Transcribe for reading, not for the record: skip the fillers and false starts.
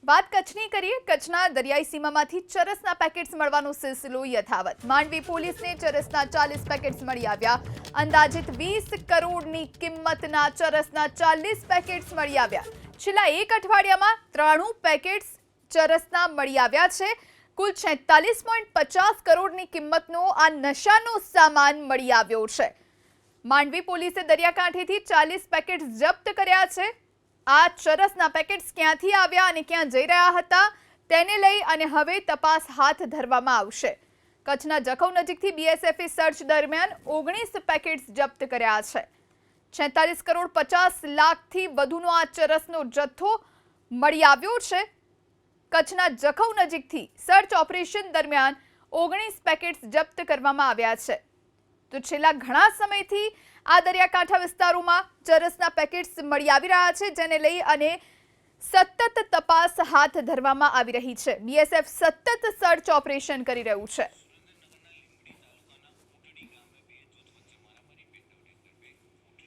વાત કચ્છની કરીએ। કચ્છના દરિયાઈ સીમામાંથી ચરસના પેકેટ્સ મળવાનો સિલસિલો યથાવત। માંડવી પોલીસને ચરસના 40 પેકેટ્સ મળી આવ્યા। અંદાજિત 20 કરોડની કિંમતના ચરસના 40 પેકેટ્સ મળી આવ્યા। છેલ્લા એક અઠવાડિયામાં 93 પેકેટ્સ ચરસના મળી આવ્યા છે। કુલ 46.50 કરોડની કિંમતનો આ નશાનો સામાન મળી આવ્યો છે। માંડવી પોલીસે દરિયાકાંઠેથી 40 પેકેટ્સ જપ્ત કર્યા છે। આ ચરસના પેકેટ્સ ક્યાંથી આવ્યા અને ક્યાં જઈ રહ્યા હતા તેને લઈ અને હવે તપાસ હાથ ધરવામાં આવશે। કચ્છના જખૌ નજીકથી બીએસએફે સર્ચ દરમિયાન 19 પેકેટ્સ જપ્ત કર્યા છે। 46 કરોડ 50 લાખથી વધુનો આ ચરસનો જથ્થો મળી આવ્યો છે। કચ્છના જખૌ નજીકથી સર્ચ ઓપરેશન દરમિયાન 19 પેકેટ્સ જપ્ત કરવામાં આવ્યા છે। તો છેલ્લા ઘણા સમયથી આ દરિયાકાંઠા વિસ્તારોમાં ચરસના પેકેટ્સ મળી આવી રહ્યા છે, જેને લઈ અને સતત તપાસ હાથ ધરવામાં આવી રહી છે। બીએસએફ સતત સર્ચ ઓપરેશન કરી રહ્યું છે।